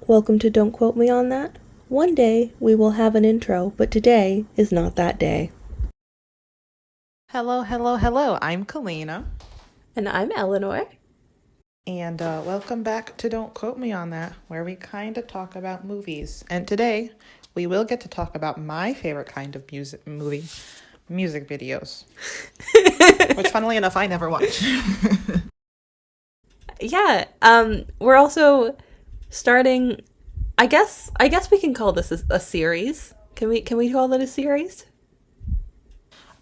Welcome to Don't Quote Me on That. One day we will have an intro, but today is not that day. Hello, hello, hello. I'm Kalina. And I'm Elanor. And welcome back to Don't Quote Me on That, where we kind of talk about movies. And today, we will get to talk about my favorite kind of music videos. Which, funnily enough, I never watch. Yeah, we're also starting, I guess we can call this a series. Can we call it a series?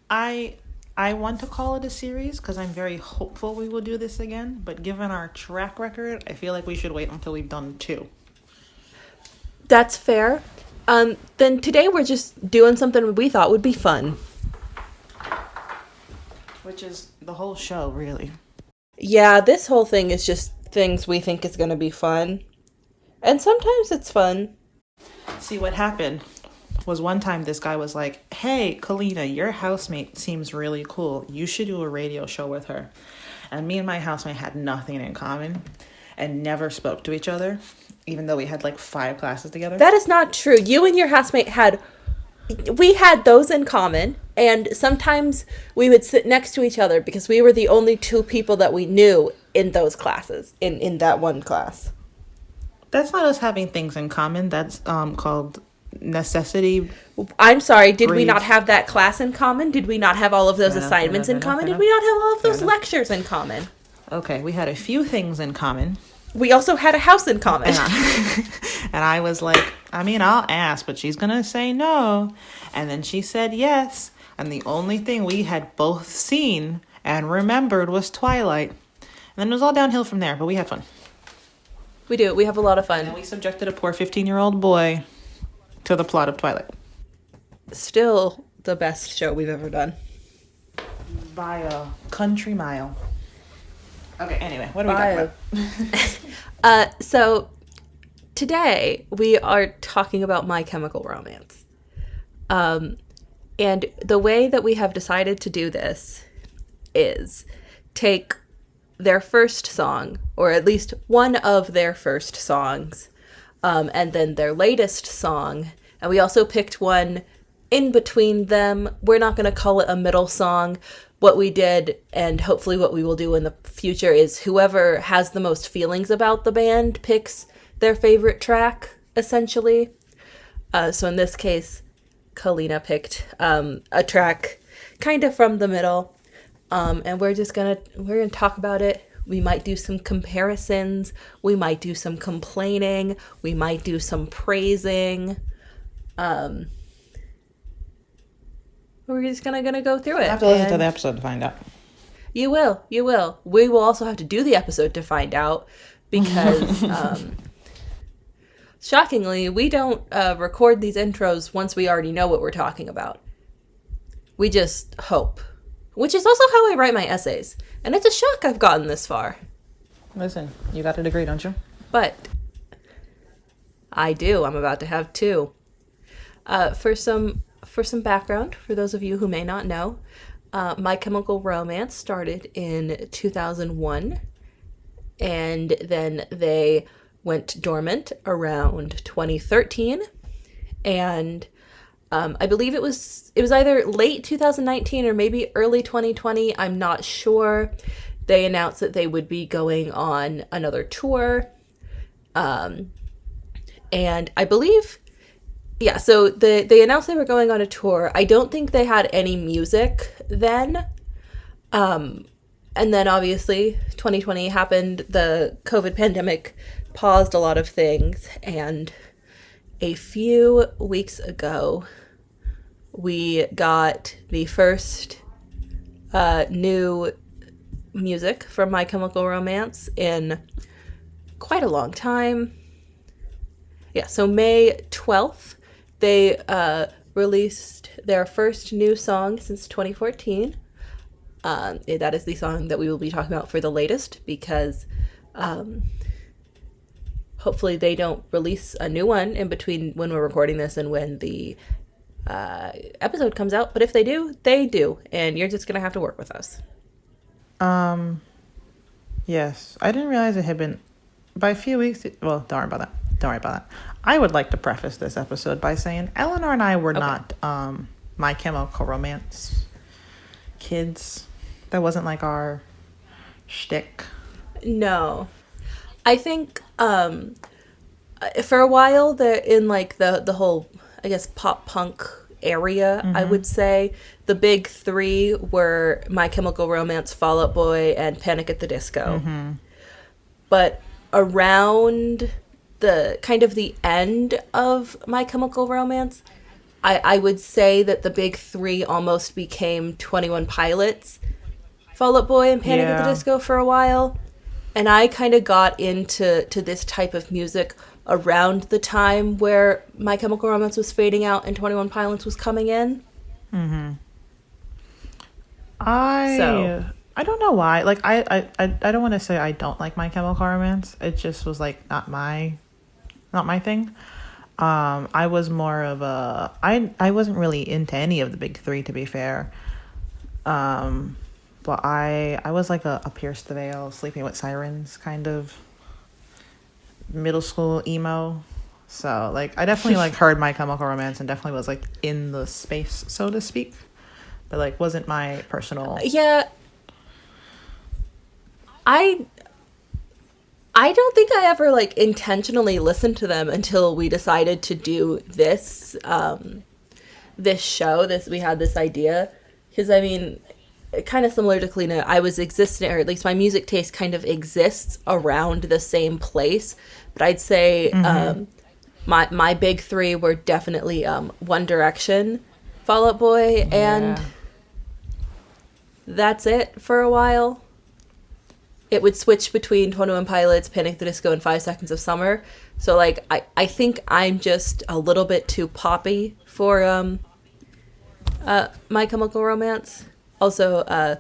I want to call it a series because I'm very hopeful we will do this again. But given our track record, I feel like we should wait until we've done 2. That's fair. Then today we're just doing something we thought would be fun. Which is the whole show, really. Yeah, this whole thing is just things we think is going to be fun. And sometimes it's fun. See, what happened was one time this guy was like, "Hey, Kalina, your housemate seems really cool. You should do a radio show with her." And me and my housemate had nothing in common and never spoke to each other, even though we had like 5 classes together. That is not true. You and your housemate we had those in common, and sometimes we would sit next to each other because we were the only 2 people that we knew in those classes, in that one class. That's not us having things in common. That's called necessity. I'm sorry, did we not have that class in common? Did we not have all of those assignments in common? Did we not have all of those lectures in common? Okay, we had a few things in common. We also had a house in common. And I was like, I'll ask, but she's going to say no. And then she said yes. And the only thing we had both seen and remembered was Twilight. And then it was all downhill from there, but we had fun. We do. We have a lot of fun. And we subjected a poor 15-year-old boy to the plot of Twilight. Still the best show we've ever done. By a country mile. Okay, anyway, what are we talking about? So today we are talking about My Chemical Romance. And the way that we have decided to do this is take their first song, or at least one of their first songs, and then their latest song. And we also picked one in between them. We're not going to call it a middle song. What we did, and hopefully what we will do in the future, is whoever has the most feelings about the band picks their favorite track, essentially. So in this case, Kalina picked a track kind of from the middle. And we're gonna talk about it. We might do some comparisons. We might do some complaining. We might do some praising. We're just gonna go through it. You have to listen to the episode to find out. You will. We will also have to do the episode to find out, because shockingly, we don't record these intros once we already know what we're talking about. We just hope. Which is also how I write my essays. And it's a shock I've gotten this far. Listen, you got a degree, don't you? But I do. I'm about to have 2. For some background, for those of you who may not know, My Chemical Romance started in 2001. And then they went dormant around 2013. And I believe it was either late 2019 or maybe early 2020. I'm not sure. They announced that they would be going on another tour. And I believe, yeah, so they announced they were going on a tour. I don't think they had any music then. And then obviously 2020 happened. The COVID pandemic paused a lot of things. And a few weeks ago, we got the first new music from My Chemical Romance in quite a long time. Yeah, so May 12th, they released their first new song since 2014. That is the song that we will be talking about for the latest, because hopefully they don't release a new one in between when we're recording this and when the episode comes out. But if they do, they do. And you're just going to have to work with us. Yes. I didn't realize it had been by a few weeks. Well, don't worry about that. Don't worry about that. I would like to preface this episode by saying Eleanor and I were not My Chemical Romance kids. That wasn't like our shtick. No. I think for a while they're in like the whole, I guess, pop punk area, I would say. The big three were My Chemical Romance, Fall Out Boy, and Panic at the Disco. But around the kind of the end of My Chemical Romance, I would say that the big three almost became 21 Pilots, Fall Out Boy, and Panic at the Disco for a while. And I kind of got into this type of music around the time where My Chemical Romance was fading out and 21 Pilots was coming in. I don't know why. Like I don't want to say I don't like My Chemical Romance. It just was like not my thing. I was more of a I wasn't really into any of the big three, to be fair. But I was like a Pierce the Veil, Sleeping with Sirens kind of middle school emo. So like I definitely like heard My Chemical Romance and definitely was like in the space, so to speak. But like wasn't my personal. Yeah. I don't think I ever like intentionally listened to them until we decided to do this this show. We had this idea because I mean, kind of similar to Kalina, I was existing, or at least my music taste kind of exists around the same place. But I'd say my big three were definitely One Direction, Fall Out Boy, and that's it for a while. It would switch between 21 Pilots, Panic at the Disco, and 5 Seconds of Summer. So, like, I think I'm just a little bit too poppy for My Chemical Romance. Also, I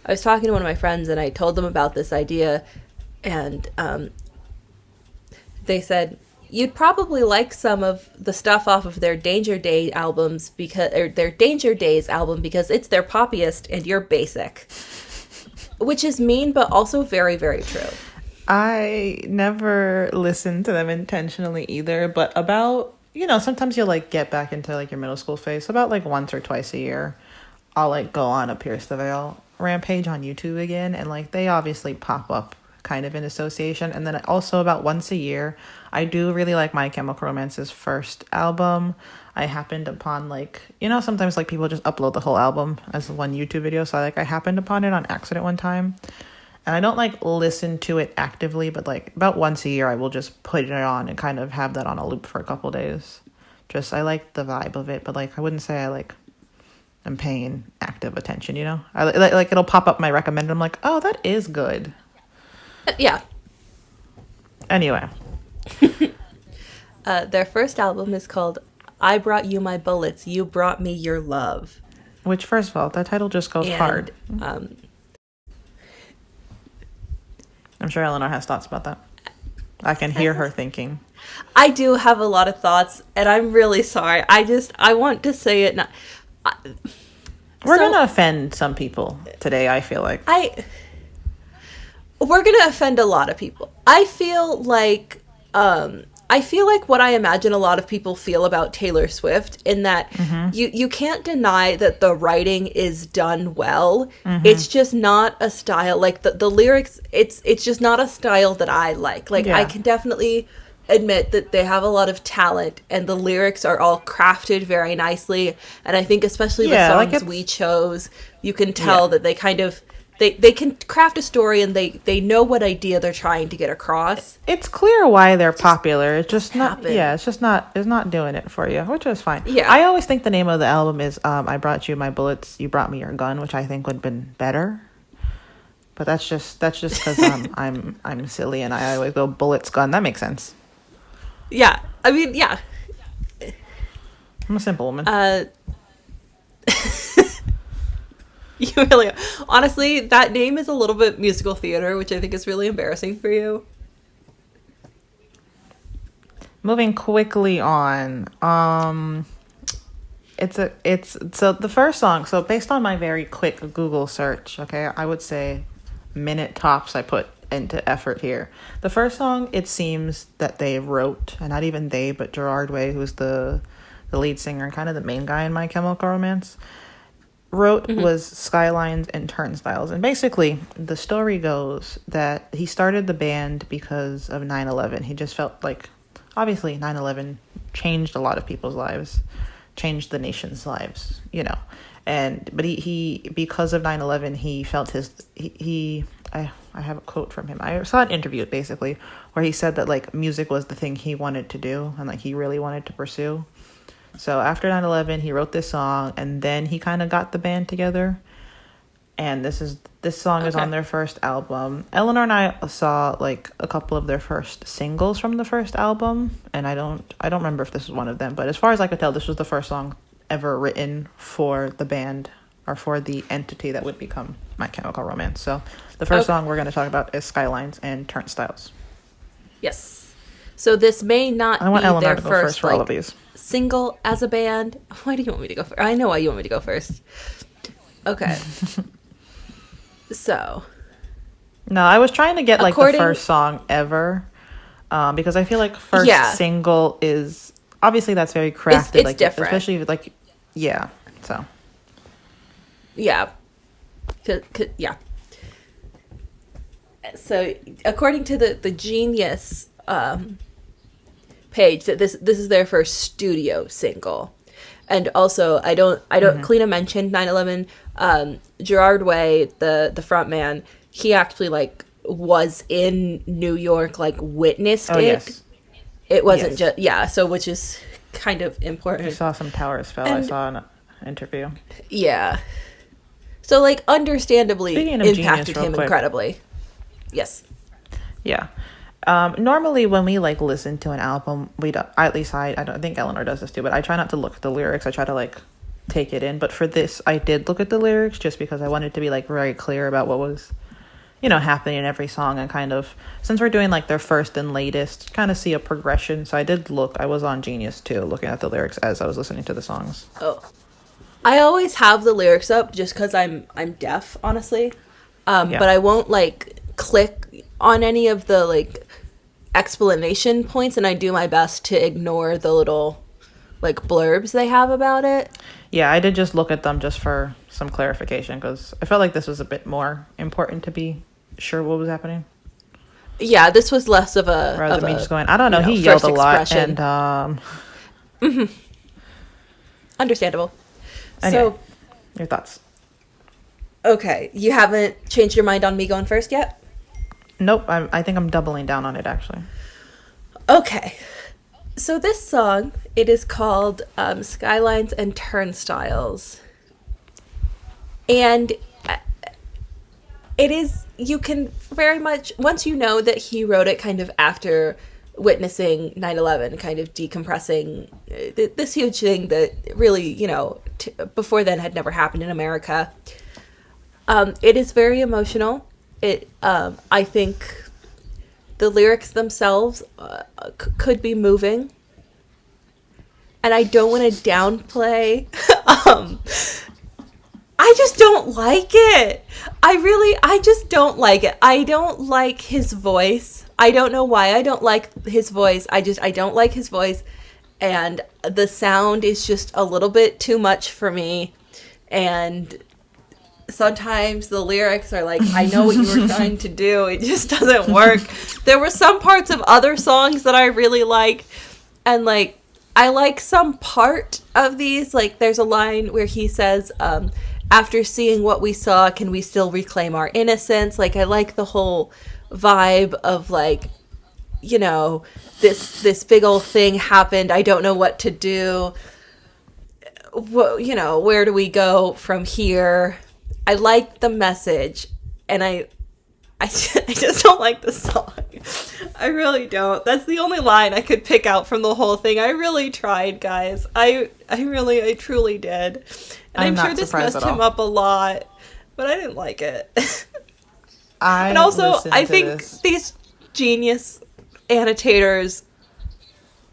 was talking to one of my friends, and I told them about this idea, and they said, you'd probably like some of the stuff off of their Danger Day albums, or their Danger Days album, because it's their poppiest, and you're basic. Which is mean, but also very, very true. I never listened to them intentionally either, but about, sometimes you'll like get back into like your middle school phase. About like once or twice a year, I'll like go on a Pierce the Veil rampage on YouTube again, and like they obviously pop up kind of in association. And then also about once a year, I do really like My Chemical Romance's first album. I happened upon like, sometimes like people just upload the whole album as one YouTube video. So I happened upon it on accident one time. And I don't like listen to it actively, but like about once a year, I will just put it on and kind of have that on a loop for a couple days. I like the vibe of it, but like I wouldn't say I like am paying active attention, I like it'll pop up my recommended. I'm like, oh, that is good. Yeah. Anyway. Their first album is called I Brought You My Bullets, You Brought Me Your Love. Which, first of all, that title just goes hard. I'm sure Eleanor has thoughts about that. I can hear her thinking. I do have a lot of thoughts, and I'm really sorry. I want to say it. We're going to offend some people today, I feel like. We're going to offend a lot of people. I feel like what I imagine a lot of people feel about Taylor Swift, in that you can't deny that the writing is done well. It's just not a style, like the lyrics, it's just not a style that I like. I can definitely admit that they have a lot of talent, and the lyrics are all crafted very nicely. And I think especially the songs we chose, you can tell that they kind of They can craft a story, and they know what idea they're trying to get across. It's clear why they're popular. It's just not. Yeah, it's not doing it for you, which is fine. Yeah, I always think the name of the album is I Brought You My Bullets, You Brought Me Your Gun, which I think would have been better. But that's just because I'm silly and I always go bullets gun. That makes sense. Yeah, I mean, yeah. I'm a simple woman. You really are. Honestly, that name is a little bit musical theater, which I think is really embarrassing for you. Moving quickly on. So the first song, so based on my very quick Google search, okay, I would say minute tops I put into effort here. The first song, it seems that they wrote, and not even they, but Gerard Way, who's the lead singer and kind of the main guy in My Chemical Romance, wrote was Skylines and Turnstiles. And basically, the story goes that he started the band because of 9/11. He just felt like, obviously, 9/11 changed a lot of people's lives, changed the nation's lives, you know. But he because of 9/11, he felt I have a quote from him. I saw an interview, basically, where he said that, like, music was the thing he wanted to do and, like, he really wanted to pursue. So after 9/11, he wrote this song, and then he kind of got the band together. And this song is on their first album. Elanor and I saw, like, a couple of their first singles from the first album, and I don't remember if this was one of them, but as far as I could tell, this was the first song ever written for the band, or for the entity that would become My Chemical Romance. So the first song we're going to talk about is Skylines and Turnstiles. Yes. So this may not I want be Elanor their to go first for all of these. single as a band. Why do you want me to go first? I know why you want me to go first. Okay. So. No, I was trying to get, like, the first song ever, because I feel like first single is, obviously that's very crafted. It's like, different. Especially, like, yeah, so. Yeah. Yeah. So, according to the Genius page, that this is their first studio single. And also, I don't Kalina mentioned 9/11. Gerard Way, the front man, he actually, like, was in New York, like, witnessed it. Yes. It wasn't just, so, which is kind of important. I saw some towers fell. I saw an interview. Yeah. So, like, understandably impacted him quick. incredibly. Yes. Yeah. Normally when we, like, listen to an album, we don't, at least I don't think Elanor does this too, but I try not to look at the lyrics. I try to, like, take it in. But for this, I did look at the lyrics just because I wanted to be, like, very clear about what was, you know, happening in every song, and kind of, since we're doing, like, their first and latest, kind of see a progression. So I did look. I was on Genius too, looking at the lyrics as I was listening to the songs. Oh. I always have the lyrics up just because I'm deaf, honestly. But I won't, like, click on any of the, like, explanation points, and I do my best to ignore the little, like, blurbs they have about it. Yeah, I did just look at them just for some clarification, because I felt like this was a bit more important to be sure what was happening. Yeah, this was less of a... Rather than me just going, I don't know, he yelled a lot, and... Understandable. Anyway, so, your thoughts? Okay, you haven't changed your mind on me going first yet? Nope, I think I'm doubling down on it, actually. Okay, so this song, it is called Skylines and Turnstiles. And it is, you can very much, once you know that he wrote it kind of after witnessing 9/11, kind of decompressing this huge thing that really, you know, before then had never happened in America. It is very emotional. I think the lyrics themselves could be moving, and I don't want to downplay. I just don't like it. I just don't like it. I don't like his voice. I don't know why I don't like his voice. I don't like his voice, and the sound is just a little bit too much for me, and sometimes the lyrics are like, I know what you were trying to do. It just doesn't work. There were some parts of other songs that I really liked. And, like, I like some part of these. Like, there's a line where he says, after seeing what we saw, can we still reclaim our innocence? Like, I like the whole vibe of, like, you know, this big old thing happened. I don't know what to do. You know, where do we go from here? I like the message, and I just don't like the song. I really don't. That's the only line I could pick out from the whole thing. I really tried, guys. I truly did. And I'm sure this messed him up a lot, but I didn't like it. And also, I think these Genius annotators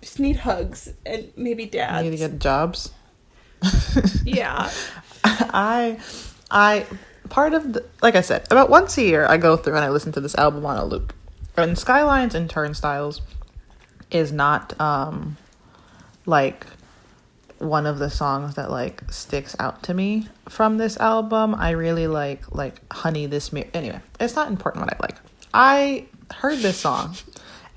just need hugs and maybe dads. Need to get jobs. Yeah. I part of the, like I said, about once a year I go through and I listen to this album on a loop. And Skylines and Turnstiles is not like one of the songs that like sticks out to me from this album. I really like Honey This Mirror. Anyway, it's not important what I like. I heard this song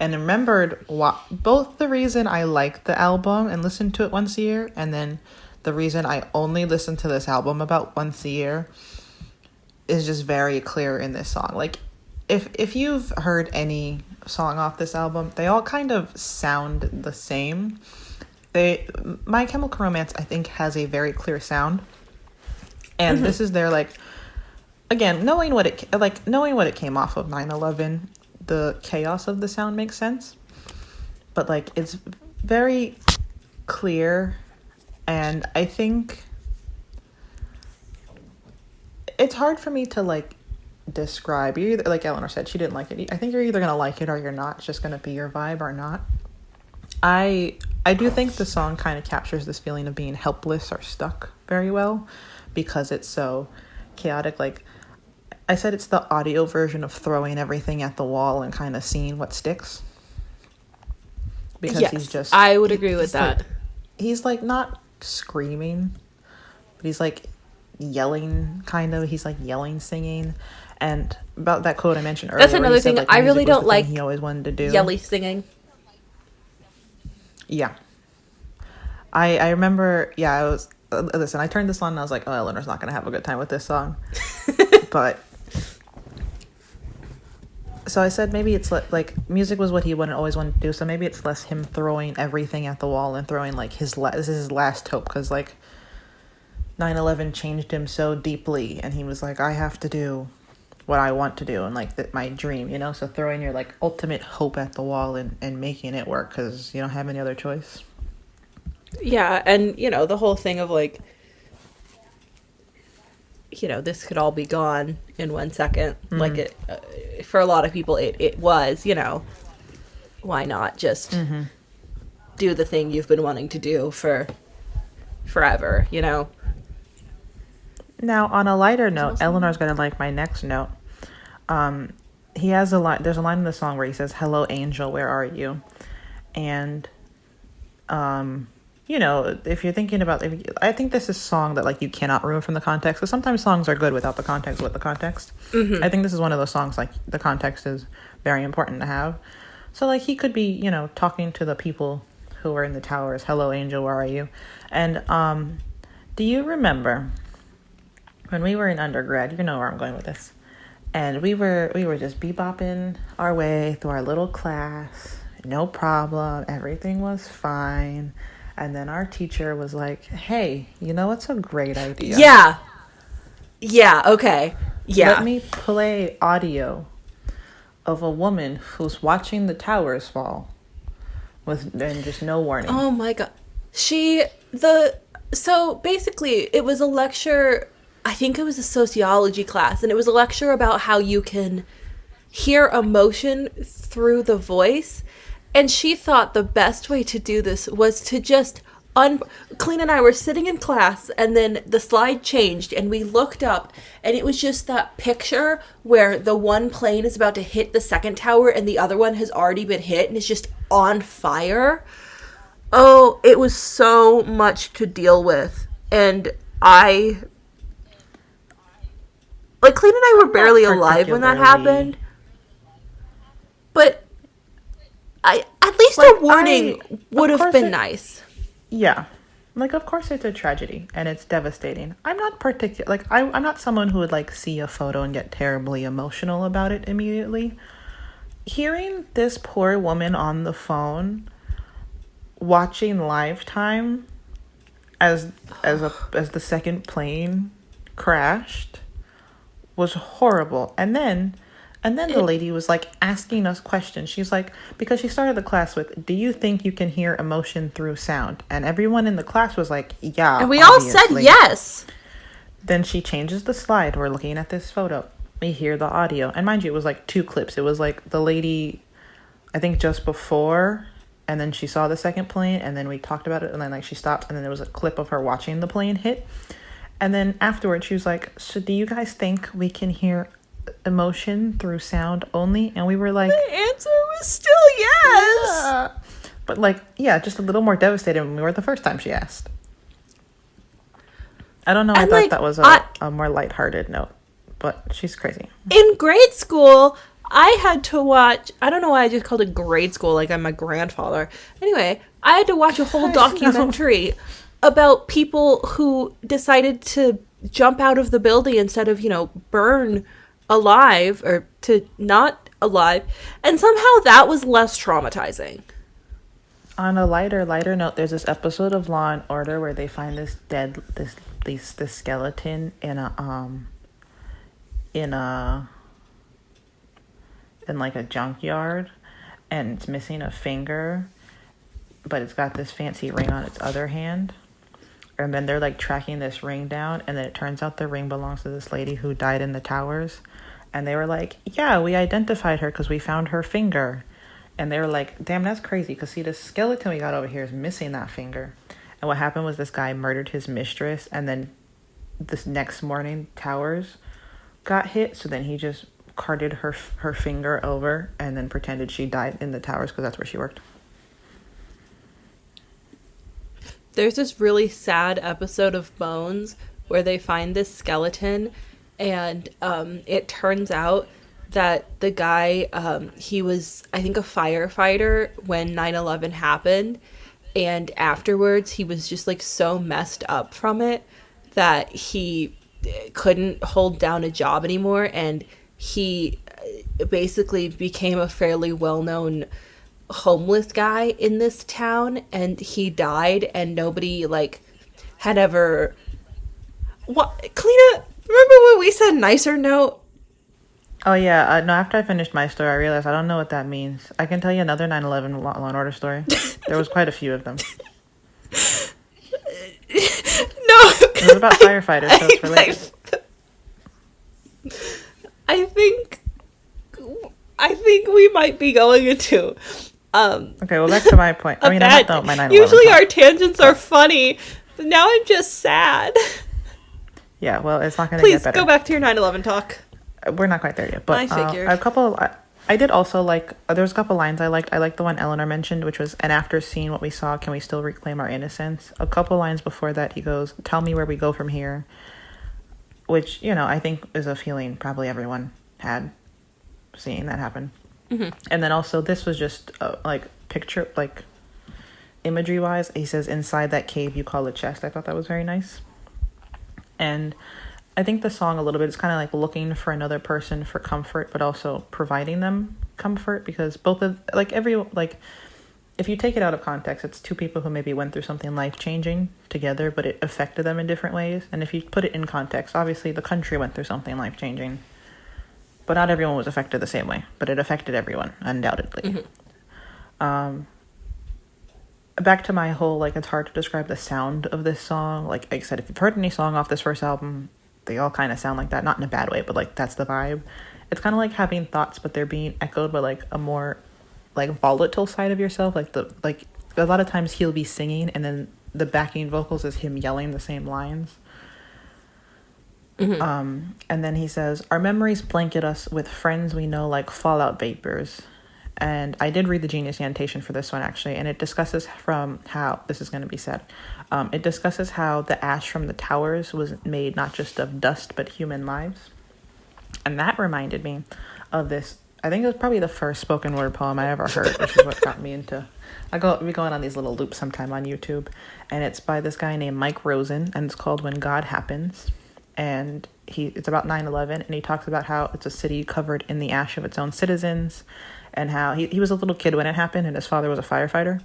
and remembered both the reason I like the album and listen to it once a year, and then the reason I only listen to this album about once a year is just very clear in this song. Like, if you've heard any song off this album, they all kind of sound the same. My Chemical Romance, I think, has a very clear sound, and this is their like, again, knowing what it came off of 9/11, the chaos of the sound makes sense, but like it's very clear, and I think it's hard for me to like describe. You either, like Elanor said, she didn't like it. I think you're either gonna like it or you're not. It's just gonna be your vibe or not. I do think the song kind of captures this feeling of being helpless or stuck very well, because it's so chaotic. Like I said, it's the audio version of throwing everything at the wall and kind of seeing what sticks. Because yes, I would agree with that. Like, he's like not screaming, but he's like yelling, kind of. He's like yelling, singing. And about that quote I mentioned earlier. That's another thing. Like, I really don't like he always wanted to do yelly singing. Yeah. I remember, I was, listen, I turned this on and I was like, oh, Eleanor's not going to have a good time with this song. But, so I said maybe it's like, music was what he always wanted to do, so maybe it's less him throwing everything at the wall and throwing like this is his last hope, because like 9/11 changed him so deeply, and he was like, I have to do what I want to do, and like my dream, you know. So throwing your like ultimate hope at the wall and making it work because you don't have any other choice. Yeah, and you know the whole thing of like, you know, this could all be gone in 1 second. Like it for a lot of people it was, you know, why not just do the thing you've been wanting to do for forever, you know. Now, on a lighter note, Eleanor's gonna like my next note. He has a line. There's a line in the song where he says, "Hello, angel, where are you?" And, you know, if you're thinking about, I think this is a song that like you cannot remove from the context. Because sometimes songs are good without the context. With the context, I think this is one of those songs like the context is very important to have. So like he could be, you know, talking to the people who are in the towers. "Hello, angel, where are you?" And do you remember when we were in undergrad? You know where I'm going with this. And we were just bebopping our way through our little class. No problem. Everything was fine. And then our teacher was like, hey, you know what's a great idea? Yeah. Yeah, okay. Yeah. Let me play audio of a woman who's watching the towers fall and just no warning. Oh my god. So basically it was a lecture, I think it was a sociology class, and it was a lecture about how you can hear emotion through the voice. And she thought the best way to do this was to just Kalina and I were sitting in class, and then the slide changed, and we looked up, and it was just that picture where the one plane is about to hit the second tower, and the other one has already been hit, and it's just on fire. Oh, it was so much to deal with. And Kalina and I were barely alive when that happened. But at least a warning would have been nice. Yeah. Like, of course it's a tragedy and it's devastating. I'm not I'm not someone who would like see a photo and get terribly emotional about it immediately. Hearing this poor woman on the phone watching Lifetime as the second plane crashed was horrible. And then the lady was like asking us questions. She's like, because she started the class with, do you think you can hear emotion through sound? And everyone in the class was like, yeah. And we all said yes. Then she changes the slide. We're looking at this photo. We hear the audio. And mind you, it was like 2 clips. It was like the lady, I think just before, and then she saw the second plane, and then we talked about it, and then like she stopped, and then there was a clip of her watching the plane hit. And then afterwards, she was like, so do you guys think we can hear emotion through sound only? And we were like, The answer was still yes. yeah. But like, yeah, just a little more devastated when we were the first time she asked. I don't know. I thought that was a more lighthearted note, but she's crazy. In grade school, I had to watch, I don't know why I just called it grade school like I'm my grandfather. Anyway, I had to watch a whole documentary about people who decided to jump out of the building instead of, burn alive or to not alive. And somehow that was less traumatizing. On a lighter note, there's this episode of Law and Order where they find this skeleton in like a junkyard, and it's missing a finger, but it's got this fancy ring on its other hand. And then they're like tracking this ring down, and then it turns out the ring belongs to this lady who died in the towers. And they were like, yeah, we identified her because we found her finger. And they were like, damn, that's crazy, because see, the skeleton we got over here is missing that finger. And what happened was this guy murdered his mistress, and then this next morning towers got hit, so then he just carted her finger over and then pretended she died in the towers because that's where she worked. There's this really sad episode of Bones where they find this skeleton, and it turns out that the guy, he was, I think, a firefighter when 9/11 happened, and afterwards he was just like so messed up from it that he couldn't hold down a job anymore, and he basically became a fairly well-known homeless guy in this town, and he died, and nobody like had ever. What, Kalina, remember when we said nicer note? Oh yeah, no, after I finished my story I realized I don't know what that means. I can tell you another 9/11 Law and Order story. There was quite a few of them. No, it was about firefighters, so it's related. I think we might be going into okay, well, back to my point. I mean, I don't know my 9/11 usually talk, our tangents are funny, but now I'm just sad. Yeah, well, it's not going to get better. Please go back to your 9/11 talk. We're not quite there yet, but I figured. I did also like, there was a couple lines I liked. I liked the one Elanor mentioned, which was, and after seeing what we saw, can we still reclaim our innocence? A couple lines before that, he goes, tell me where we go from here, which, I think is a feeling probably everyone had seeing that happen. Mm-hmm. And then also, this was just picture, imagery wise, he says, inside that cave you call a chest. I thought that was very nice. And I think the song a little bit is kind of like looking for another person for comfort, but also providing them comfort, because both of, if you take it out of context, it's two people who maybe went through something life-changing together, but it affected them in different ways. And if you put it in context, obviously the country went through something life-changing, but not everyone was affected the same way, but it affected everyone, undoubtedly. Mm-hmm. Back to my whole, it's hard to describe the sound of this song. Like I said, if you've heard any song off this first album, they all kind of sound like that, not in a bad way, but that's the vibe. It's kind of like having thoughts, but they're being echoed by a more volatile side of yourself. A lot of times he'll be singing, and then the backing vocals is him yelling the same lines. Mm-hmm. And then he says, our memories blanket us with friends we know like fallout vapors. And I did read the Genius annotation for this one, actually, and it discusses from how, this is going to be said, it discusses how the ash from the towers was made not just of dust, but human lives. And that reminded me of this, I think it was probably the first spoken word poem I ever heard, which is what got me into, we going on these little loops sometime on YouTube, and it's by this guy named Mike Rosen, and it's called When God Happens. And it's about 9/11, and he talks about how it's a city covered in the ash of its own citizens, and how he was a little kid when it happened, and his father was a firefighter.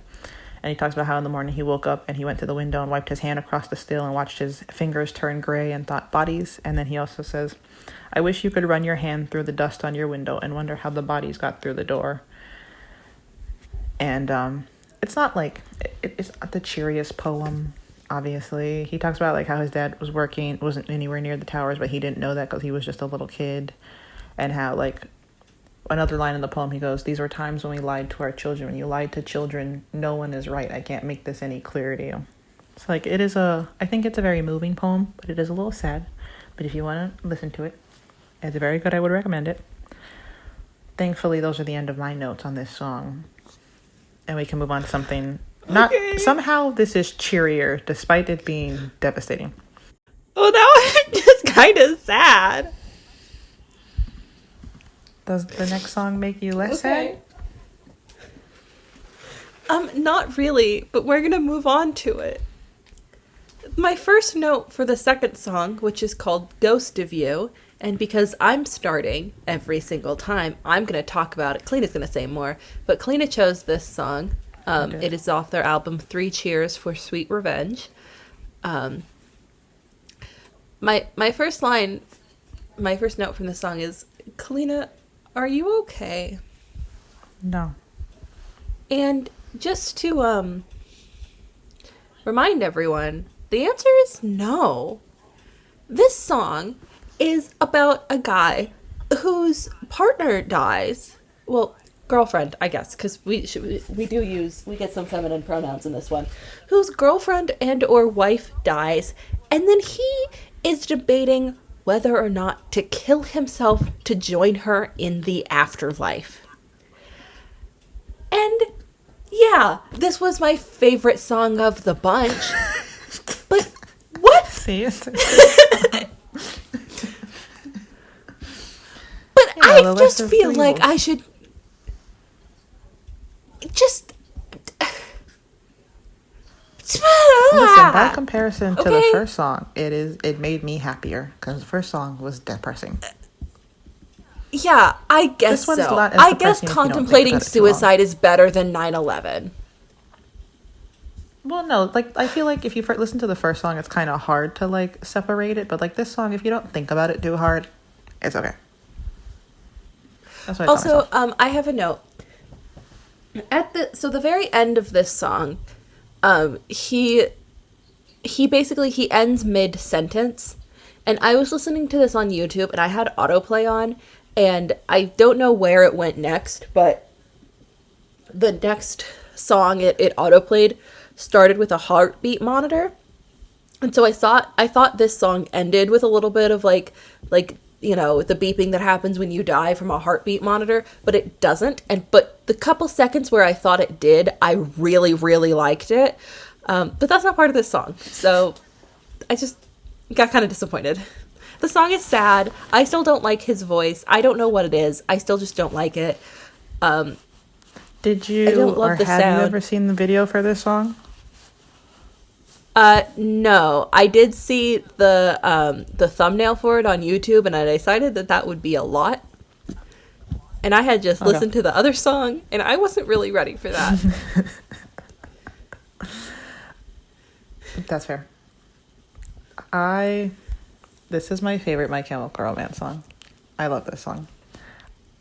And he talks about how in the morning he woke up and he went to the window and wiped his hand across the sill and watched his fingers turn gray and thought bodies. And then he also says, I wish you could run your hand through the dust on your window and wonder how the bodies got through the door. And it's not it's not the cheeriest poem, obviously. He talks about how his dad wasn't anywhere near the towers, but he didn't know that because he was just a little kid. And how another line in the poem, he goes, these were times when we lied to our children. When you lied to children, no one is right. I can't make this any clearer to you. It's like, I think it's a very moving poem, but it is a little sad. But if you want to listen to it, it's very good. I would recommend it. Thankfully, those are the end of my notes on this song. And we can move on to something. Somehow this is cheerier, despite it being devastating. Oh, that was just kind of sad. Does the next song make you less sad? Not really, but we're gonna move on to it. My first note for the second song, which is called Ghost of You, and because I'm starting every single time, I'm gonna talk about it. Kalina's gonna say more, but Kalina chose this song. It is off their album 3 Cheers for Sweet Revenge. My first note from the song is, Kalina, are you okay? No. And just to remind everyone, the answer is no. This song is about a guy whose partner dies. Well, girlfriend, I guess, because we get some feminine pronouns in this one. Whose girlfriend and or wife dies, and then he is debating whether or not to kill himself to join her in the afterlife. And yeah, this was my favorite song of the bunch. But what? See? But I just feel like I should just listen, by comparison to the first song, it made me happier because the first song was depressing. Yeah, I guess so. I guess contemplating suicide is better than 9/11. Well, no, like I feel like if you listen to the first song, it's kind of hard to like separate it. But like this song, if you don't think about it too hard, it's okay. That's what I tell myself. I have a note. The very end of this song, he ends mid-sentence, and I was listening to this on YouTube, and I had autoplay on, and I don't know where it went next, but the next song it autoplayed started with a heartbeat monitor, and so I thought this song ended with a little bit of like you know, the beeping that happens when you die from a heartbeat monitor, but it doesn't. But the couple seconds where I thought it did, I really, really liked it. But that's not part of this song. So I just got kind of disappointed. The song is sad. I still don't like his voice. I don't know what it is. I still just don't like it. Did you or have you ever seen the video for this song? No, I did see the thumbnail for it on YouTube, and I decided that would be a lot. And I had just listened to the other song, and I wasn't really ready for that. That's fair. This is my favorite My Chemical Romance song. I love this song.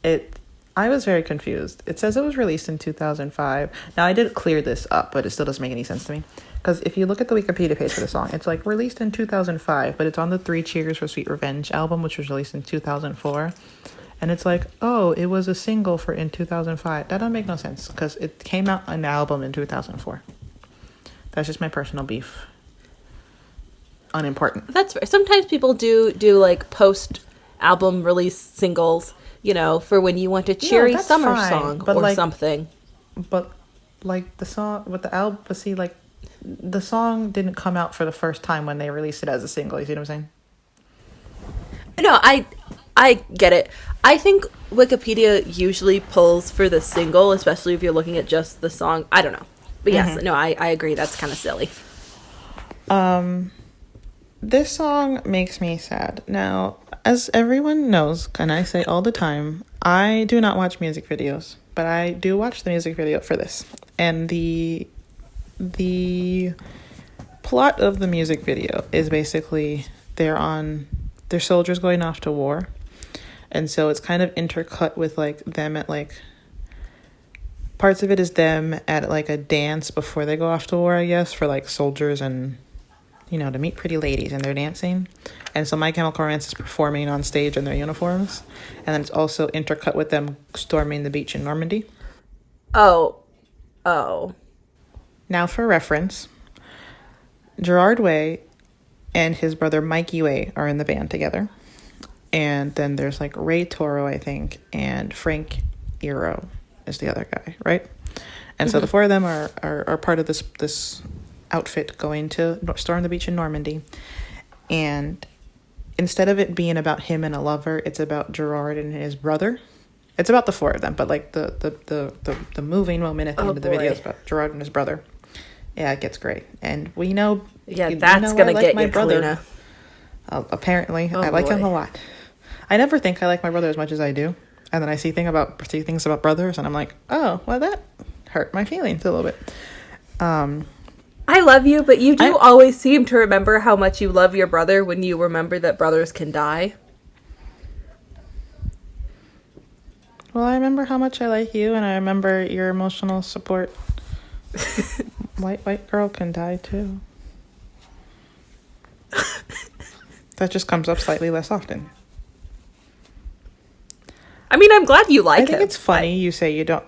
I was very confused. It says it was released in 2005. Now, I did clear this up, but it still doesn't make any sense to me. Because if you look at the Wikipedia page for the song, it's like released in 2005, but it's on the 3 Cheers for Sweet Revenge album, which was released in 2004. And it's like, oh, it was a single in 2005. That doesn't make no sense, because it came out an album in 2004. That's just my personal beef. Unimportant. That's fair. Sometimes people do like post-album release singles, you know, for when you want a cheery summer song or like, something. But like the song with the album, but see, like the song didn't come out for the first time when they released it as a single. You see what I'm saying? No, I get it. I think Wikipedia usually pulls for the single, especially if you're looking at just the song. I don't know. But yes, no, I agree. That's kind of silly. This song makes me sad. Now, as everyone knows, and I say all the time, I do not watch music videos, but I do watch the music video for this. And the plot of the music video is basically they're soldiers going off to war. And so it's kind of intercut with like them at like parts of it is them at like a dance before they go off to war, I guess, for like soldiers and, you know, to meet pretty ladies, and they're dancing. And so My Chemical Romance is performing on stage in their uniforms. And then it's also intercut with them storming the beach in Normandy. Oh. Now, for reference, Gerard Way and his brother Mikey Way are in the band together. And then there's like Ray Toro, I think, and Frank Eero is the other guy, right? And so the four of them are part of this outfit going to Storm the Beach in Normandy. And instead of it being about him and a lover, it's about Gerard and his brother. It's about the four of them, but like the moving moment at the end of the video is about Gerard and his brother. Yeah, it gets great. And we know... Yeah, that's going to get you, Kalina. Apparently. I like him a lot. I never think I like my brother as much as I do. And then I see things about brothers, and I'm like, oh, well, that hurt my feelings a little bit. I love you, but you do always seem to remember how much you love your brother when you remember that brothers can die. Well, I remember how much I like you, and I remember your emotional support. White girl can die, too. That just comes up slightly less often. I mean, I'm glad you like him. I think it's funny you say you don't...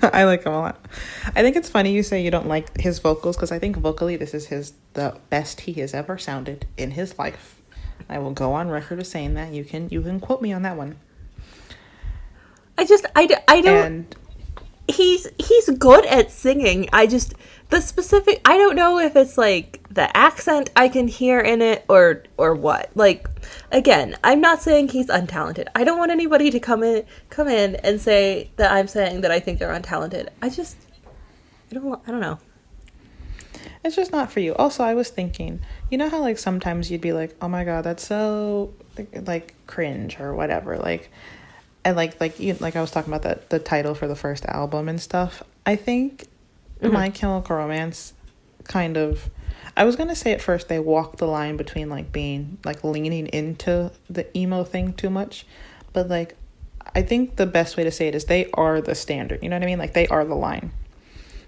I like him a lot. I think it's funny you say you don't like his vocals, because I think vocally this is the best he has ever sounded in his life. I will go on record as saying that. You can quote me on that one. I don't... And he's good at singing. I don't know if it's like the accent I can hear in it or what. Like, again, I'm not saying he's untalented. I don't want anybody to come in and say that I'm saying that I think they're untalented. I don't know. It's just not for you. Also, I was thinking, you know how like sometimes you'd be like, oh my god, that's so like cringe or whatever, like. And like I was talking about the title for the first album and stuff. I think My Chemical Romance kind of, I was gonna say at first they walked the line between like being like leaning into the emo thing too much, but like I think the best way to say it is they are the standard. You know what I mean? Like they are the line.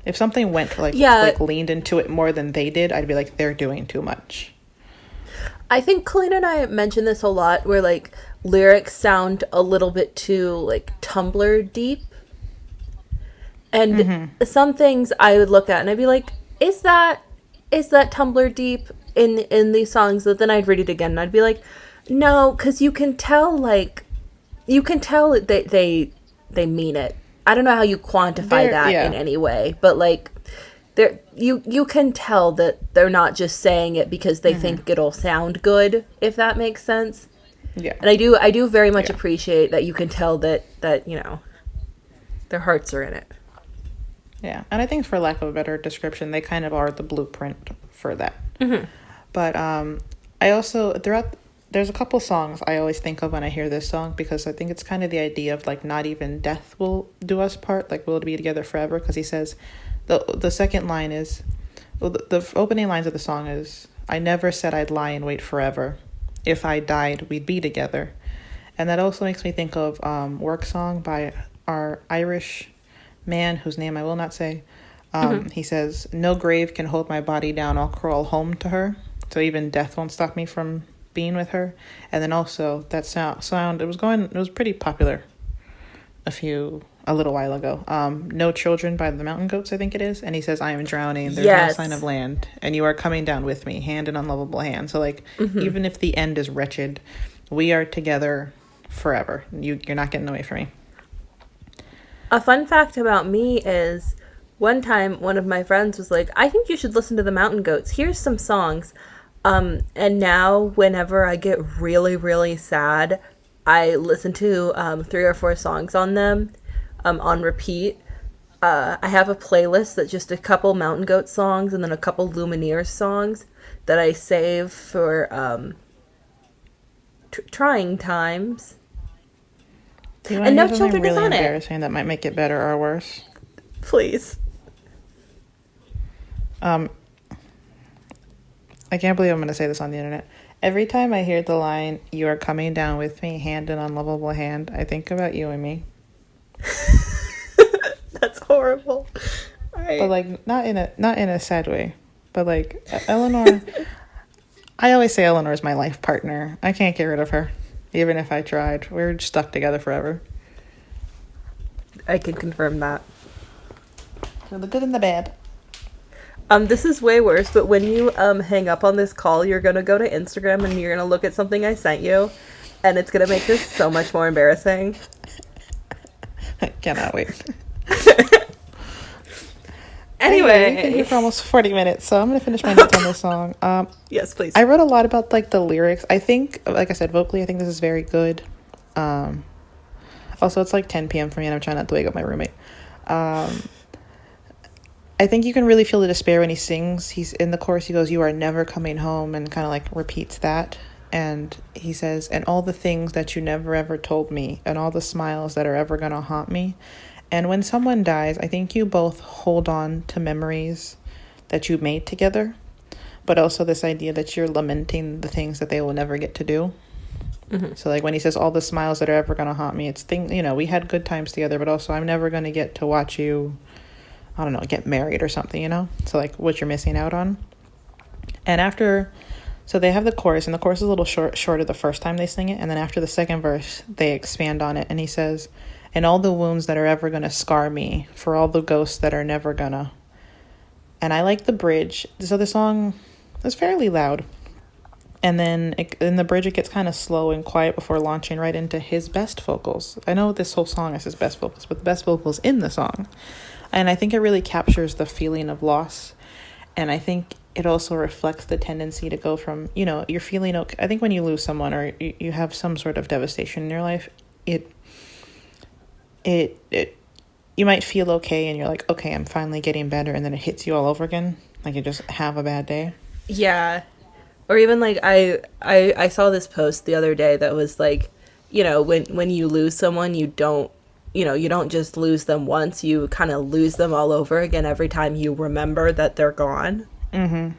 If something went like leaned into it more than they did, I'd be like, they're doing too much. I think Kalina and I mentioned this a lot, where like lyrics sound a little bit too like Tumblr deep, and some things I would look at and I'd be like, is that Tumblr deep in these songs? But then I'd read it again and I'd be like, no, because you can tell that they mean it. I don't know how you quantify that in any way, but like you can tell that they're not just saying it because they think it'll sound good, if that makes sense. Yeah. And I do very much appreciate that you can tell that you know, their hearts are in it. Yeah. And I think for lack of a better description, they kind of are the blueprint for that. But I also there's a couple songs I always think of when I hear this song, because I think it's kind of the idea of like not even death will do us part, like we'll be together forever, because he says the second line is, well, the opening lines of the song is, I never said I'd lie and wait forever. If I died, we'd be together. And that also makes me think of Work Song by our Irish man, whose name I will not say. He says, no grave can hold my body down, I'll crawl home to her. So even death won't stop me from being with her. And then also that sound it was pretty popular a little while ago. No Children by the Mountain Goats, I think it is. And he says, I am drowning, there's no sign of land, and you are coming down with me, hand in unlovable hand. So like even if the end is wretched, we are together forever. You're not getting away from me. A fun fact about me is, one time one of my friends was like, I think you should listen to the Mountain Goats. Here's some songs. And now whenever I get really, really sad, I listen to 3 or 4 songs on them on repeat. I have a playlist that's just a couple Mountain Goat songs and then a couple Lumineers songs that I save for trying times. And No Children is on it. Embarrassing that might make it better or worse. Please. I can't believe I'm going to say this on the internet. Every time I hear the line, you are coming down with me, hand in unlovable hand, I think about you and me. That's horrible. But like not in a sad way. But like Elanor, I always say Elanor is my life partner. I can't get rid of her, even if I tried. We're stuck together forever. I can confirm that. For the good and the bad. This is way worse, but when you hang up on this call, you're gonna go to Instagram and you're gonna look at something I sent you, and it's gonna make this so much more embarrassing. I cannot wait. Anyway, we've been here for almost 40 minutes, so I'm gonna finish my notes on this song. Yes, please. I wrote a lot about like the lyrics. I think, like I said, vocally, I think this is very good. Also, it's like 10 p.m. for me, and I'm trying not to wake up my roommate. I think you can really feel the despair when he sings. He's in the chorus, he goes, "You are never coming home," and kind of like repeats that. And he says, "And all the things that you never ever told me, and all the smiles that are ever gonna haunt me." And when someone dies, I think you both hold on to memories that you made together, but also this idea that you're lamenting the things that they will never get to do. Mm-hmm. So like when he says all the smiles that are ever going to haunt me, it's things, we had good times together, but also I'm never going to get to watch you, I don't know, get married or something, So like what you're missing out on. And so they have the chorus, and the chorus is a little shorter the first time they sing it. And then after the second verse, they expand on it. And he says, "And all the wounds that are ever going to scar me, for all the ghosts that are never gonna." And I like the bridge. So the song is fairly loud. And then in the bridge, it gets kind of slow and quiet before launching right into his best vocals. I know this whole song is his best vocals, but the best vocals in the song. And I think it really captures the feeling of loss. And I think it also reflects the tendency to go from, you're feeling okay. I think when you lose someone or you have some sort of devastation in your life, you might feel okay and you're like, okay, I'm finally getting better. And then it hits you all over again. Like you just have a bad day. Yeah. Or even like I saw this post the other day that was like, when you lose someone, you don't just lose them once, you kind of lose them all over again every time you remember that they're gone. Mm-hmm.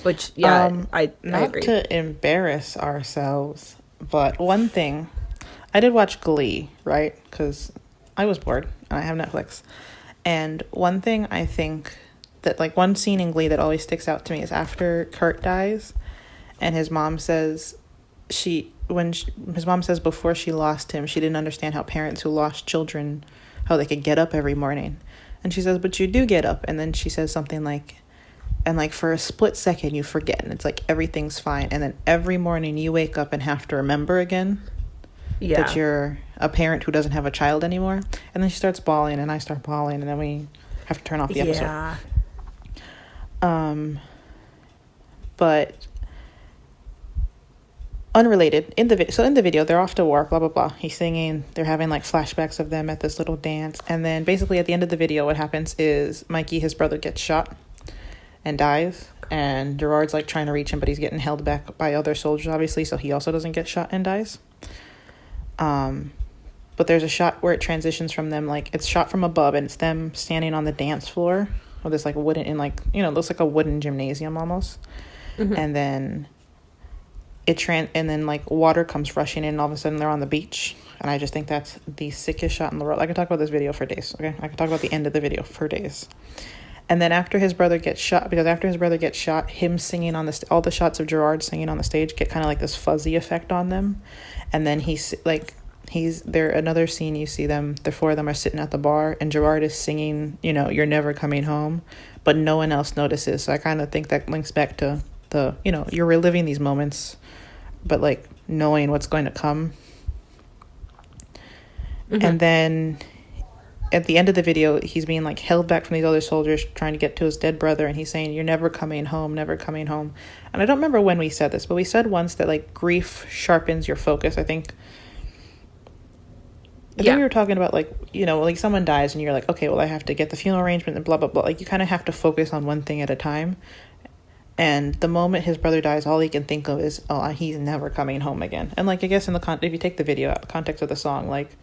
Which, yeah, I agree. Not to embarrass ourselves, but one thing, I did watch Glee, right? Because I was bored and I have Netflix. And one thing I think that like one scene in Glee that always sticks out to me is after Kurt dies and his mom says his mom says before she lost him, she didn't understand how parents who lost children, how they could get up every morning. And she says, "But you do get up." And then she says something like, "And like for a split second you forget, and it's like everything's fine. And then every morning you wake up and have to remember again that you're a parent who doesn't have a child anymore." And then she starts bawling and I start bawling, and then we have to turn off the episode. Yeah. But unrelated, in the video they're off to war, blah blah blah, he's singing, they're having like flashbacks of them at this little dance, and then basically at the end of the video what happens is Mikey, his brother, gets shot and dies, and Gerard's like trying to reach him, but he's getting held back by other soldiers obviously, so he also doesn't get shot and dies. But there's a shot where it transitions from them, like it's shot from above and it's them standing on the dance floor or this like wooden, in like, looks like a wooden gymnasium almost. Mm-hmm. And then and then like water comes rushing in and all of a sudden they're on the beach. And I just think that's the sickest shot in the world. I could talk about this video for days, okay? I could talk about the end of the video for days. And then after his brother gets shot, him singing on all the shots of Gerard singing on the stage get kind of like this fuzzy effect on them. And then he's there, another scene, you see them, the four of them are sitting at the bar and Gerard is singing, "You're never coming home," but no one else notices. So I kind of think that links back to the, you're reliving these moments, but like knowing what's going to come. Mm-hmm. And then at the end of the video, he's being like held back from these other soldiers trying to get to his dead brother, and he's saying, "You're never coming home, never coming home." And I don't remember when we said this, but we said once that like grief sharpens your focus. I think we were talking about like, like someone dies and you're like, okay, well I have to get the funeral arrangement and blah blah blah. Like you kind of have to focus on one thing at a time. And the moment his brother dies, all he can think of is, oh, he's never coming home again. And like I guess if you take the video out of context of the song, like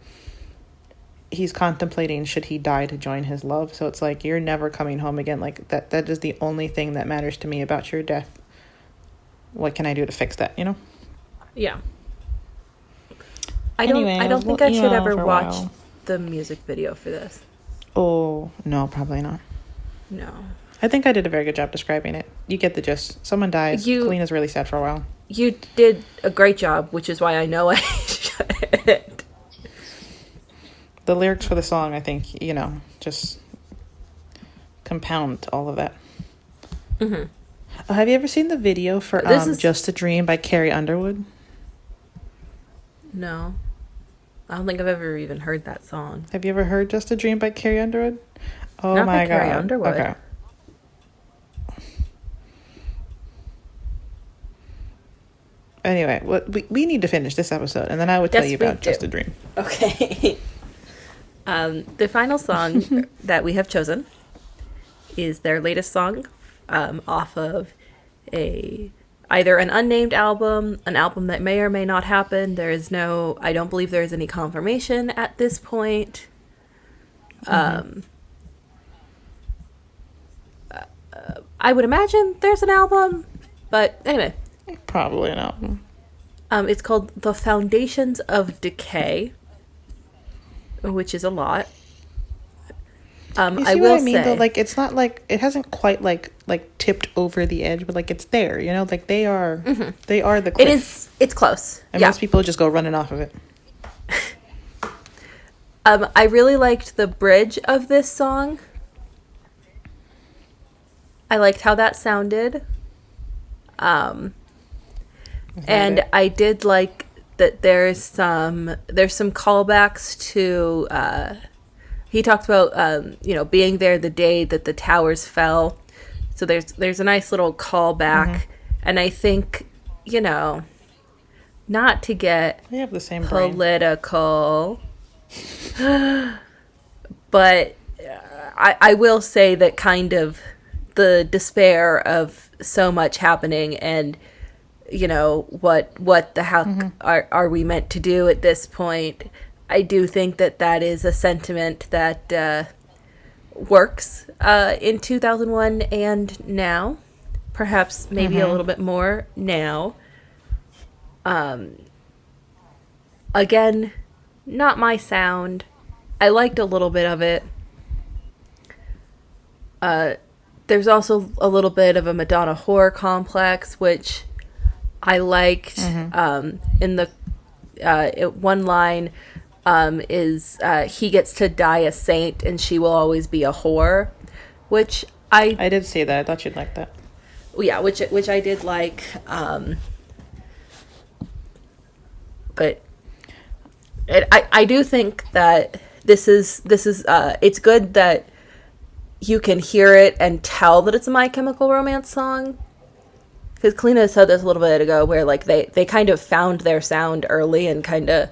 he's contemplating should he die to join his love. So it's like, you're never coming home again. Like that is the only thing that matters to me about your death. What can I do to fix that? Yeah. I don't think I should ever watch the music video for this. Oh, no, probably not. No. I think I did a very good job describing it. You get the gist. Someone dies. Kalina's really sad for a while. You did a great job, which is why I know I should. The lyrics for the song, I think, just compound all of that. Have you ever seen the video for Just a Dream by Carrie Underwood? No. I don't think I've ever even heard that song. Have you ever heard Just a Dream by Carrie Underwood? Oh Not my by Carrie God. Underwood. Okay. Anyway, we need to finish this episode, and then I would tell you about Just a Dream. Okay. The final song that we have chosen is their latest song off of either an unnamed album, an album that may or may not happen. I don't believe there is any confirmation at this point. I would imagine there's an album, but anyway. Probably an album. It's called The Foundations of Decay, which is a lot. You see what I mean, though? Like, it's not like, it hasn't quite like tipped over the edge, but like it's there, you know? Like they are the cliff. It's close. And most people just go running off of it. I really liked the bridge of this song. I liked how that sounded. And I did like that there's some callbacks to he talked about being there the day that the towers fell. So there's a nice little callback, and I think, not to get we have the same political, but I will say that kind of the despair of so much happening, and what the heck are we meant to do at this point. I do think that is a sentiment that works in 2001 and now, perhaps maybe a little bit more now. Again, not my sound. I liked a little bit of it. There's also a little bit of a Madonna horror complex, which I liked. In the one line is he gets to die a saint and she will always be a whore, which I did say that. I thought you'd like that. Yeah, which I did like. But I do think that this is it's good that you can hear it and tell that it's a My Chemical Romance song. Because Kalina said this a little bit ago, where like they kind of found their sound early and kind of,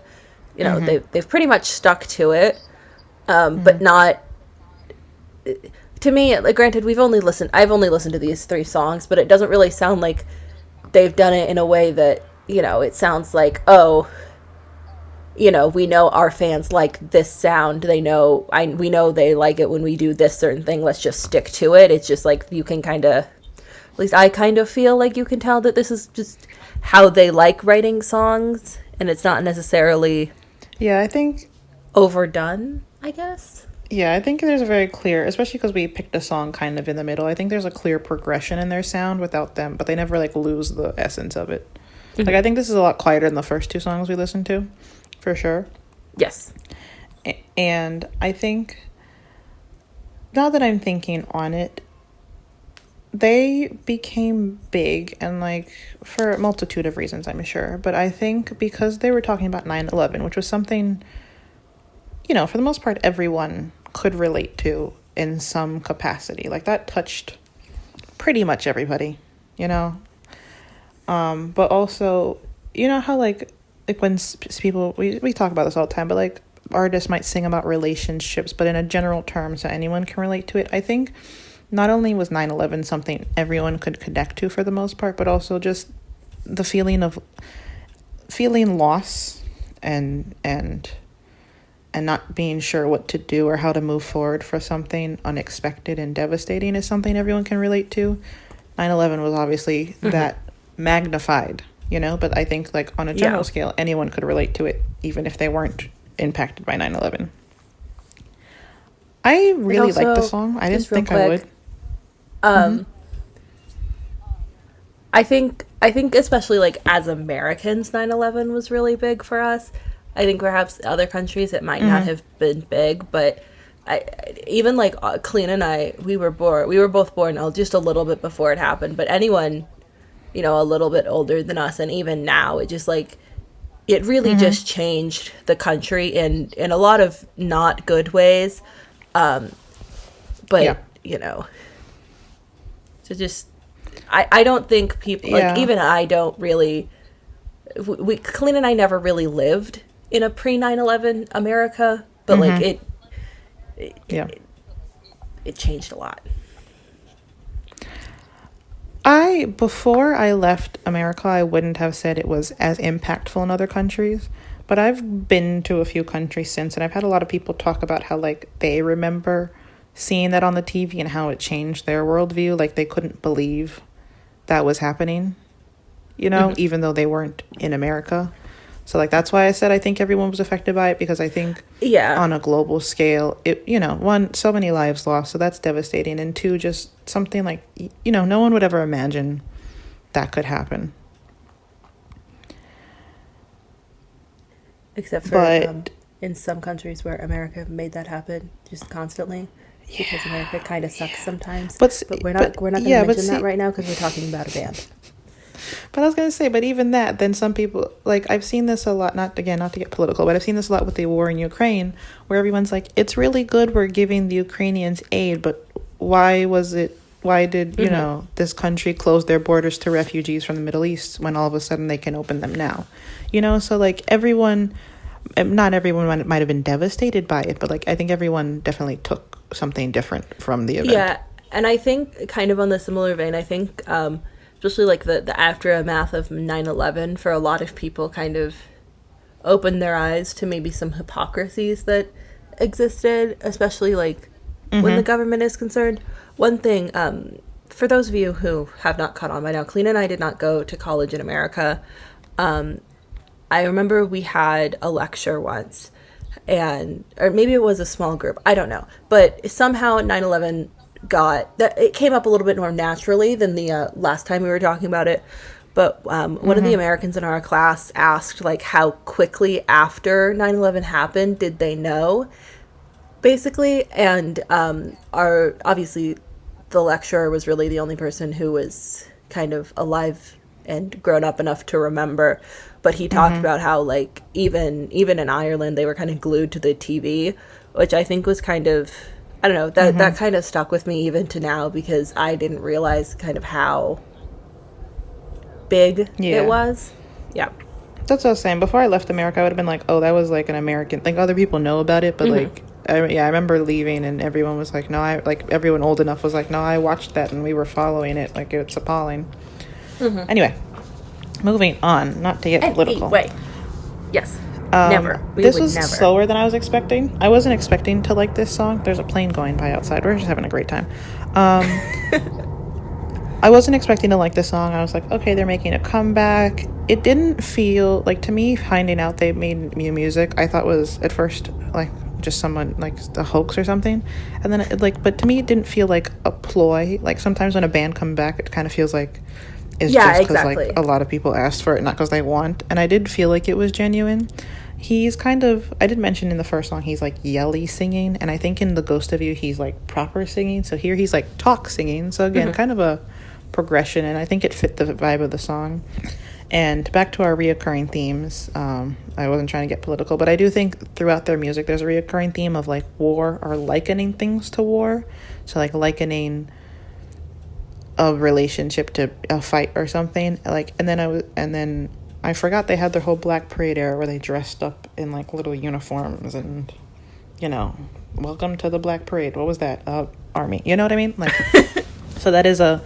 they've pretty much stuck to it, but not. To me, like, granted, I've only listened to these 3 songs, but it doesn't really sound like they've done it in a way that it sounds like, we know our fans like this sound. We know they like it when we do this certain thing. Let's just stick to it. It's just like you can kind of. At least I kind of feel like you can tell that this is just how they like writing songs, and it's not necessarily I think overdone, I guess. Yeah, I think there's a very clear, especially because we picked a song kind of in the middle, I think there's a clear progression in their sound without them, but they never like lose the essence of it. Like I think this is a lot quieter than the first 2 songs we listened to, for sure. Yes. And I think, now that I'm thinking on it, they became big, and like for a multitude of reasons, I'm sure, but I think because they were talking about 9/11, which was something, for the most part everyone could relate to in some capacity. Like that touched pretty much everybody, but also how like when people, we talk about this all the time, but like artists might sing about relationships, but in a general term, so anyone can relate to it. I think not only was 9/11 something everyone could connect to for the most part, but also just the feeling loss and not being sure what to do or how to move forward for something unexpected and devastating is something everyone can relate to. 9/11 was obviously that magnified, but I think like on a general scale, anyone could relate to it, even if they weren't impacted by 9/11. I really like the song. I didn't think I would. I think especially like as Americans, 9/11 was really big for us. I think perhaps other countries it might not have been big, but even like Kalina and I, we were both born just a little bit before it happened. But anyone, a little bit older than us, and even now, it just like it really just changed the country in a lot of not good ways. But so just I don't think people like even I don't really. Kalina and I never really lived in a pre 9/11 America, but like it changed a lot. Before I left America, I wouldn't have said it was as impactful in other countries, but I've been to a few countries since, and I've had a lot of people talk about how like they remember seeing that on the TV and how it changed their worldview. Like they couldn't believe that was happening, even though they weren't in America. So like that's why I said I think everyone was affected by it, because I think on a global scale, it one, so many lives lost, so that's devastating, and two, just something like no one would ever imagine that could happen. Except for in some countries where America made that happen just constantly, because America kind of sucks sometimes. But we're not going to mention that right now because we're talking about a band. But I was going to say, but even that, then some people, like, I've seen this a lot, not to get political, but I've seen this a lot with the war in Ukraine, where everyone's like, it's really good we're giving the Ukrainians aid, but why did, this country close their borders to refugees from the Middle East when all of a sudden they can open them now? So, like, not everyone might have been devastated by it, but, like, I think everyone definitely took something different from the event. Yeah, and I think, kind of on the similar vein, I think, especially like the aftermath of 9/11 for a lot of people kind of opened their eyes to maybe some hypocrisies that existed, especially like when the government is concerned. One thing, for those of you who have not caught on by now, Kalina and I did not go to college in America. I remember we had a lecture once, or maybe it was a small group, I don't know, but somehow 9/11 it came up a little bit more naturally than the last time we were talking about it. But one of the Americans in our class asked like how quickly after 9/11 happened did they know, basically, and obviously the lecturer was really the only person who was kind of alive and grown up enough to remember. But he talked about how like even in Ireland they were kind of glued to the TV, which I think was kind of, I don't know, that kind of stuck with me even to now, because I didn't realize kind of how big it was. Yeah. That's what I was saying. Before I left America, I would have been like, oh, that was like an American thing. Other people know about it, but like, I remember leaving and everyone was like, no, everyone old enough was like, no, I watched that and we were following it. Like, it's appalling. Anyway, moving on, not to get political. Wait. Yes. Never. This was slower than I was expecting. I wasn't expecting to like this song. There's a plane going by outside. We're just having a great time. I wasn't expecting to like this song. I was like, okay, they're making a comeback. It didn't feel like, to me, finding out they made new music, I thought was at first like just someone like the hoax or something, and then but to me it didn't feel like a ploy. Like sometimes when a band comes back, it kind of feels like it's just because like a lot of people asked for it, not because they want. And I did feel like it was genuine. He's kind of, I did mention in the first song he's like yelly singing, and I think in The Ghost of You he's like proper singing. So here he's like talk singing. So again, kind of a progression, and I think it fit the vibe of the song. And back to our reoccurring themes. I wasn't trying to get political, but I do think throughout their music there's a reoccurring theme of like war, or likening things to war. So like likening a relationship to a fight or something. Like, and then I forgot they had their whole Black Parade era where they dressed up in like little uniforms and, welcome to the Black Parade. What was that? Army. You know what I mean? Like, so that is a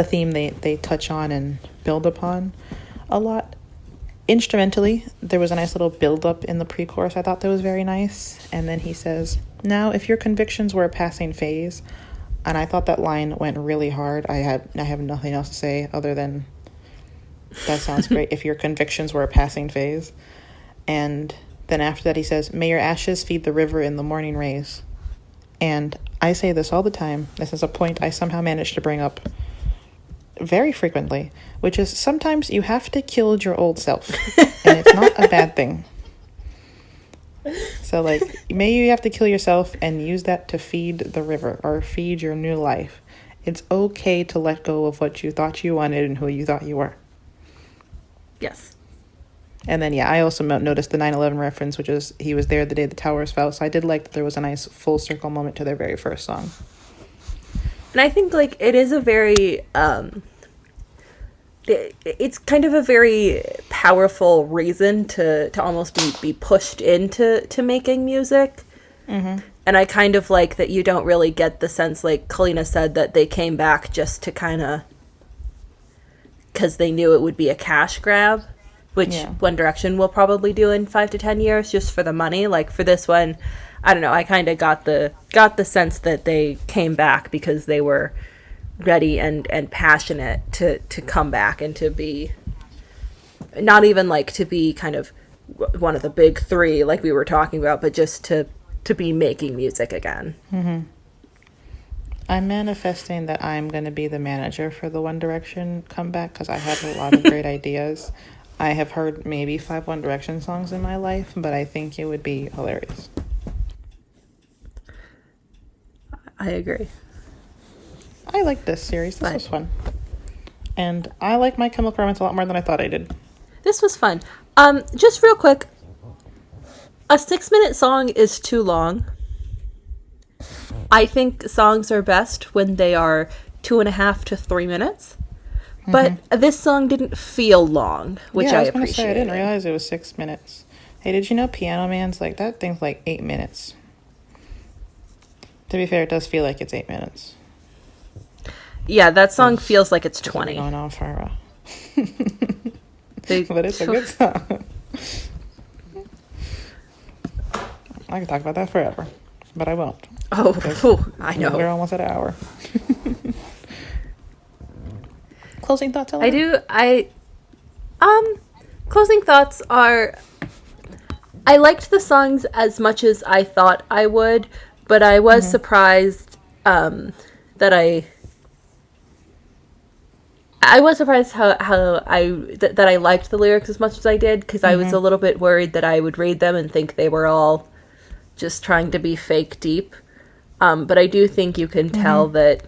theme they touch on and build upon a lot. Instrumentally, there was a nice little build up in the pre-chorus. I thought that was very nice. And then he says, "Now, if your convictions were a passing phase," and I thought that line went really hard. I have nothing else to say other than that sounds great. If your convictions were a passing phase. And then after that he says, "May your ashes feed the river in the morning rays." And I say this all the time. This is a point I somehow managed to bring up very frequently, which is sometimes you have to kill your old self, and it's not a bad thing. So, like, maybe you have to kill yourself and use that to feed the river or feed your new life. It's okay to let go of what you thought you wanted and who you thought you were. Yes. And then, yeah, I also noticed the 9/11 reference, which is he was there the day the towers fell. So I did like that there was a nice full circle moment to their very first song. And I think, like, it is a very, it's kind of a very powerful reason to almost be pushed into making music. Mm-hmm. And I kind of like that you don't really get the sense, like Kalina said, that they came back just to kind of, because they knew it would be a cash grab, which One Direction will probably do in 5 to 10 years just for the money. Like, for this one, I don't know, I kind of got the sense that they came back because they were ready and passionate to come back and to be, not even like to be kind of one of the big three like we were talking about, but just to be making music again. Mm-hmm. I'm manifesting that I'm going to be the manager for the One Direction comeback because I have a lot of great ideas. I have heard maybe 5 One Direction songs in my life, but I think it would be hilarious. I agree. I like this series. This was fun. And I like My Chemical Romance a lot more than I thought I did. This was fun. Just real quick, a 6-minute song is too long. I think songs are best when they are 2.5 to 3 minutes. But this song didn't feel long, which I appreciate. I didn't realize it was 6 minutes. Hey, did you know Piano Man's like that thing's like 8 minutes? To be fair, it does feel like it's 8 minutes. Yeah, that song feels like it's 20. Going on for but it's a good song. I could talk about that forever, but I won't. Oh, I know. We're almost at an hour. Closing thoughts, Elanor? Closing thoughts are, I liked the songs as much as I thought I would, but I was surprised that I was surprised that I liked the lyrics as much as I did, because I was a little bit worried that I would read them and think they were all just trying to be fake deep. But I do think you can tell that,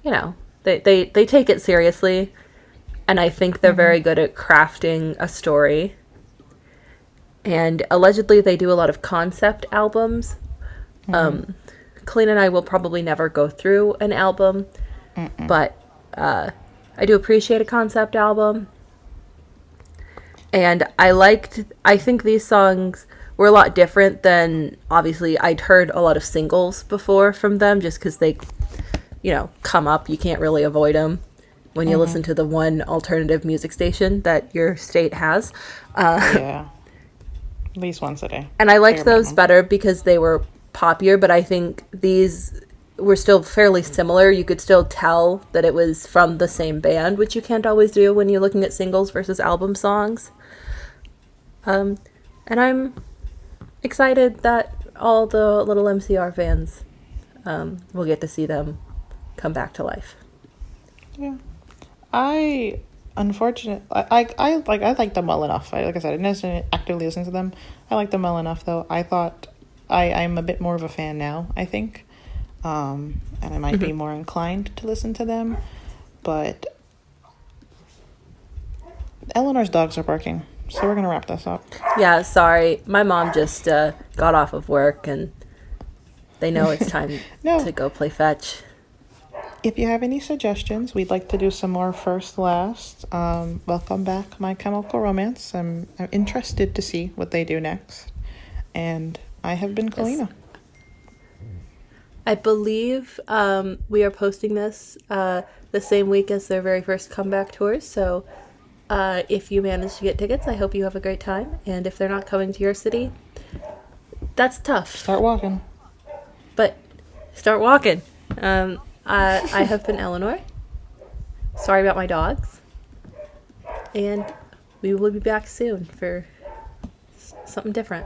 you know, they take it seriously, and I think they're very good at crafting a story. And allegedly they do a lot of concept albums. Kalina and I will probably never go through an album, but I do appreciate a concept album. And I think these songs were a lot different than, obviously, I'd heard a lot of singles before from them, just because they, you know, come up. You can't really avoid them when you listen to the one alternative music station that your state has. Yeah. At least once a day. And I liked those better because they were poppier, but I think these were still fairly similar. You could still tell that it was from the same band, which you can't always do when you're looking at singles versus album songs. And I'm excited that all the little MCR fans will get to see them come back to life. Yeah. I like them well enough. Like I said, I didn't necessarily actively listen to them. I like them well enough, though. I thought I'm a bit more of a fan now, I think. And I might be more inclined to listen to them. But Eleanor's dogs are barking, so we're going to wrap this up. Yeah, sorry. My mom just got off of work, and they know it's time to go play fetch. If you have any suggestions, we'd like to do some more first last. Welcome back, My Chemical Romance. I'm interested to see what they do next. And I have been Kalina. Yes. I believe we are posting this the same week as their very first comeback tours. So if you manage to get tickets, I hope you have a great time. And if they're not coming to your city, that's tough. Start walking. But start walking. I have been Elanor. Sorry about my dogs. And we will be back soon for something different.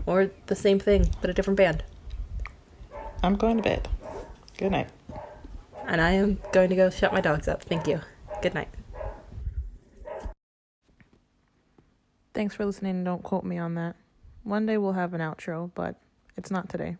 Or the same thing, but a different band. I'm going to bed. Good night. And I am going to go shut my dogs up. Thank you. Good night. Thanks for listening. Don't quote me on that. One day we'll have an outro, but it's not today.